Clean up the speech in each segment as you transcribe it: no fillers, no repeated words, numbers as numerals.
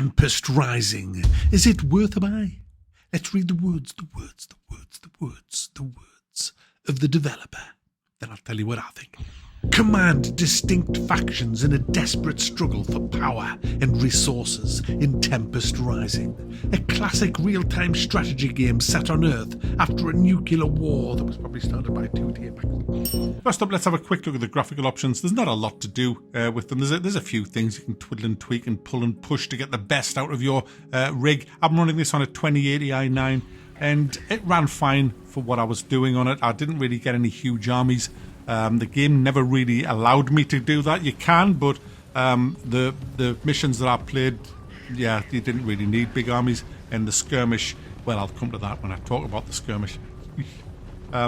Tempest Rising. Is it worth a buy? Let's read the words of the developer. Then I'll tell you what I think. Command distinct factions in a desperate struggle for power and resources in Tempest Rising, a classic real-time strategy game set on Earth after a nuclear war that was probably started by 2 back. First up, let's have a quick look at the graphical options. There's not a lot to do with them. There's a few things you can twiddle and tweak and pull and push to get the best out of your rig. I'm running this on a 2080 i9, and it ran fine for what I was doing on it. I didn't really get any huge armies. The game never really allowed me to do that. You can, but the missions that I played, yeah, you didn't really need big armies. And the skirmish, well, I'll come to that when I talk about the skirmish.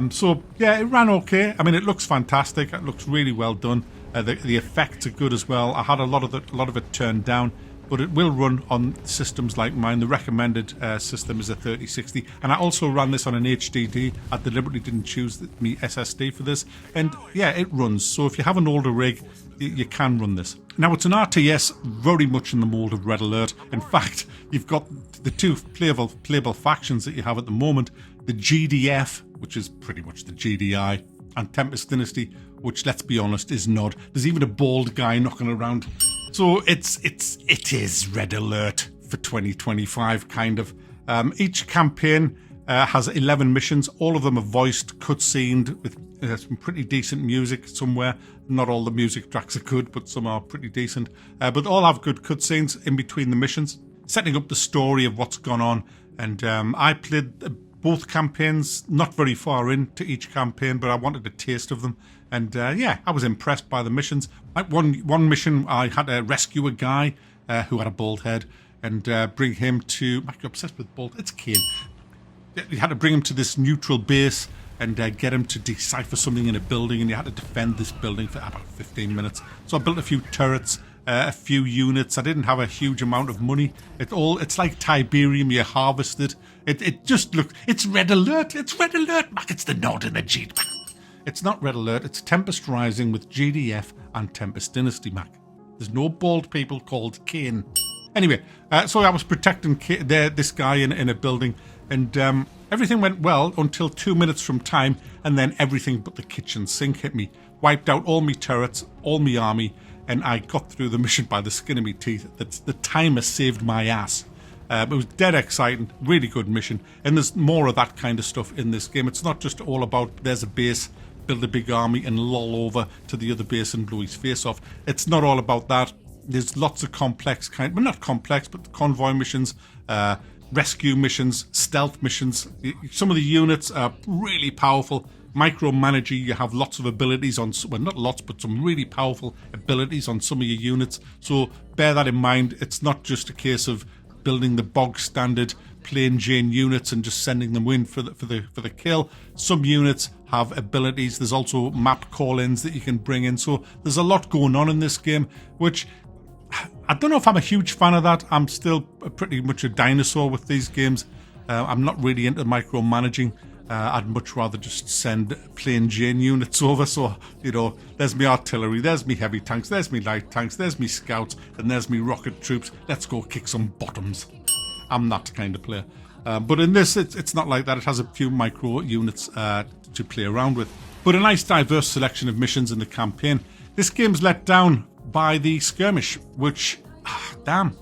So, yeah, it ran okay. I mean, it looks fantastic. It looks really well done. The effects are good as well. I had a lot of it turned down, but it will run on systems like mine. The recommended system is a 3060, and I also ran this on an HDD. I deliberately didn't choose me SSD for this, and yeah, it runs. So if you have an older rig, you can run this. Now, it's an RTS very much in the mold of Red Alert. In fact, you've got the two playable factions that you have at the moment, the GDF, which is pretty much the GDI, and Tempest Dynasty, which, let's be honest, is not. There's even a bald guy knocking around. So it is Red Alert for 2025, kind of. Each campaign has 11 missions. All of them are voiced, cutscened, with some pretty decent music somewhere. Not all the music tracks are good, but some are pretty decent. But all have good cutscenes in between the missions, setting up the story of what's gone on. And I played both campaigns, not very far into each campaign, but I wanted a taste of them. And yeah, I was impressed by the missions. Like one mission, I had to rescue a guy who had a bald head and bring him to... I'm obsessed with bald... It's Kane. You had to bring him to this neutral base and get him to decipher something in a building, and you had to defend this building for about 15 minutes. So I built a few turrets, a few units. I didn't have a huge amount of money. It's like Tiberium, you harvested. It just looked... It's Red Alert. It's Red Alert, Mac. It's the nod and the G. It's not Red Alert, it's Tempest Rising with GDF and Tempest Dynasty, Mac. There's no bald people called Kane. Anyway, so I was protecting this guy in a building, and everything went well until 2 minutes from time, and then everything but the kitchen sink hit me. Wiped out all my turrets, all my army, and I got through the mission by the skin of my teeth. The timer saved my ass. It was dead exciting, really good mission, and there's more of that kind of stuff in this game. It's not just all about there's a base, build a big army and loll over to the other base and blow his face off. It's not all about that. There's lots of complex well, not complex, but convoy missions, rescue missions, stealth missions. Some of the units are really powerful. Micromanaging, you have lots of abilities on, well, not lots, but some really powerful abilities on some of your units. So bear that in mind. It's not just a case of building the bog standard plain Jane units and just sending them in for the kill. Some units have abilities. There's also map call-ins that you can bring in. So there's a lot going on in this game, which I don't know if I'm a huge fan of that. I'm still pretty much a dinosaur with these games. I'm not really into micromanaging. I'd much rather just send plain Jane units over. So, you know, there's me artillery, there's me heavy tanks, there's me light tanks, there's me scouts, and there's me rocket troops. Let's go kick some bottoms. I'm that kind of player. But in this, it's not like that. It has a few micro units to play around with. But a nice diverse selection of missions in the campaign. This game's let down by the skirmish, which, damn.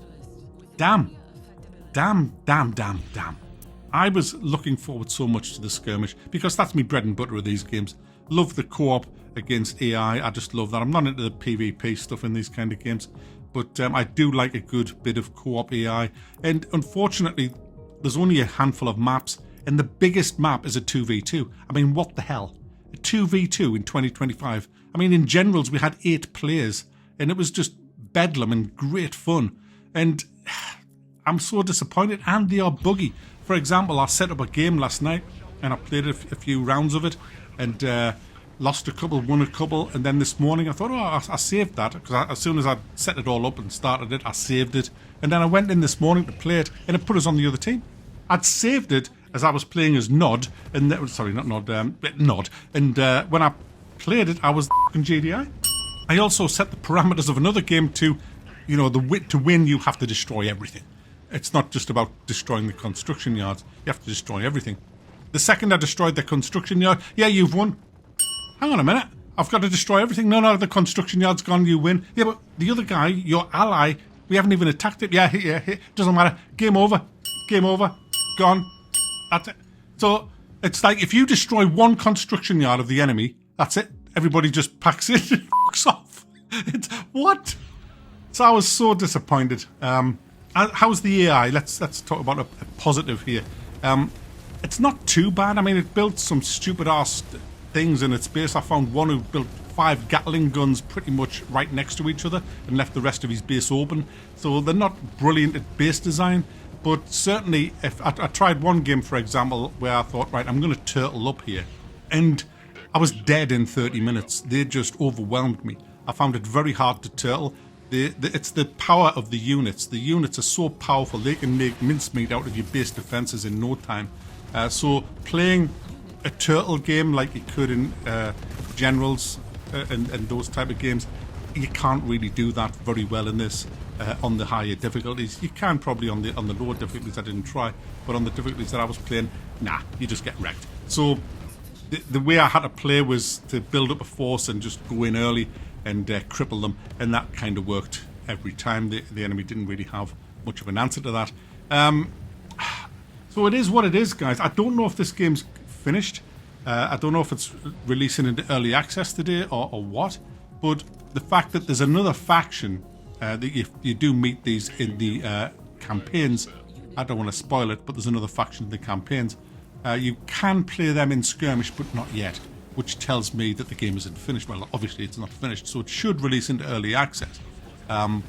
I was looking forward so much to the skirmish because that's me bread and butter of these games. Love the co-op against AI. I just love that. I'm not into the PvP stuff in these kind of games, but I do like a good bit of co-op AI. And unfortunately, there's only a handful of maps, and the biggest map is a 2v2. I mean, what the hell? A 2v2 in 2025. I mean, in generals, we had 8 players, and it was just bedlam and great fun. And I'm so disappointed, and they are buggy. For example, I set up a game last night, and I played a few rounds of it, and lost a couple, won a couple, and then this morning I thought, I saved that, because as soon as I set it all up and started it, I saved it, and then I went in this morning to play it, and it put us on the other team. I'd saved it as I was playing as Nod, and sorry, not Nod, Nod, and when I played it, I was the GDI. I also set the parameters of another game to you know, to win, you have to destroy everything. It's not just about destroying the construction yards. You have to destroy everything. The second I destroyed the construction yard, yeah, you've won. Hang on a minute. I've got to destroy everything. No, the construction yard's gone, you win. Yeah, but the other guy, your ally, we haven't even attacked it. Yeah, doesn't matter. Game over. Game over. Gone. That's it. So it's like if you destroy one construction yard of the enemy, that's it. Everybody just packs it and fucks off. It's what? So I was so disappointed. How's the AI? Let's talk about a positive here. It's not too bad. I mean, it built some stupid ass things in its base. I found one who built 5 Gatling guns pretty much right next to each other and left the rest of his base open. So they're not brilliant at base design, but certainly if I tried one game, for example, where I thought, right, I'm going to turtle up here, and I was dead in 30 minutes. They just overwhelmed me. I found it very hard to turtle. It's the power of the units. The units are so powerful, they can make mincemeat out of your base defenses in no time. So playing a turtle game like you could in Generals and those type of games, you can't really do that very well in this on the higher difficulties. You can probably on the lower difficulties. I didn't try, but on the difficulties that I was playing, nah, you just get wrecked. So the way I had to play was to build up a force and just go in early and cripple them, and that kind of worked every time. The enemy didn't really have much of an answer to that. So it is what it is, guys. I don't know if this game's finished. I don't know if it's releasing into early access today or what, but the fact that there's another faction that you do meet these in the campaigns, I don't want to spoil it, but there's another faction in the campaigns. You can play them in skirmish, but not yet, which tells me that the game isn't finished. Well, obviously it's not finished, so it should release into early access.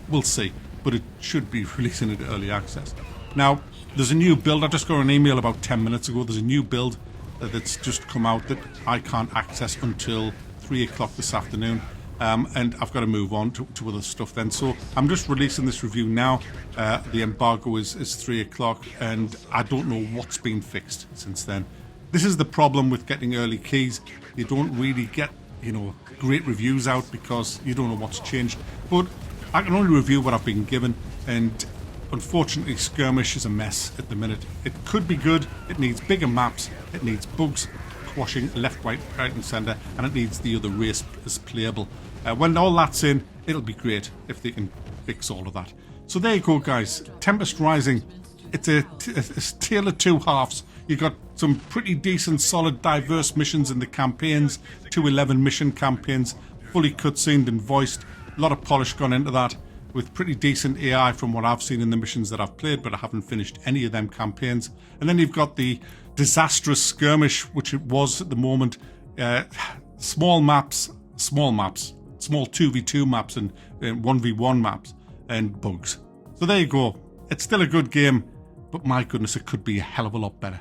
We'll see, but it should be releasing into early access. Now, there's a new build. I just got an email about 10 minutes ago. There's a new build that's just come out that I can't access until 3 o'clock this afternoon. And I've got to move on to other stuff then. So I'm just releasing this review now. The embargo is 3 o'clock, and I don't know what's been fixed since then. This is the problem with getting early keys. You don't really get, great reviews out because you don't know what's changed. But I can only review what I've been given, and unfortunately skirmish is a mess at the minute. It could be good. It needs bigger maps. It needs bugs squashing left, right and centre, and it needs the other race as playable. When all that's in, it'll be great if they can fix all of that. So there you go, guys. Tempest Rising. It's a tale of two halves. You got some pretty decent, solid, diverse missions in the campaigns. 2 11-mission campaigns, fully cutscened and voiced. A lot of polish gone into that, with pretty decent AI from what I've seen in the missions that I've played, but I haven't finished any of them campaigns. And then you've got the disastrous skirmish, which it was at the moment. Small 2v2 maps and 1v1 maps and bugs. So there you go. It's still a good game, but my goodness, it could be a hell of a lot better.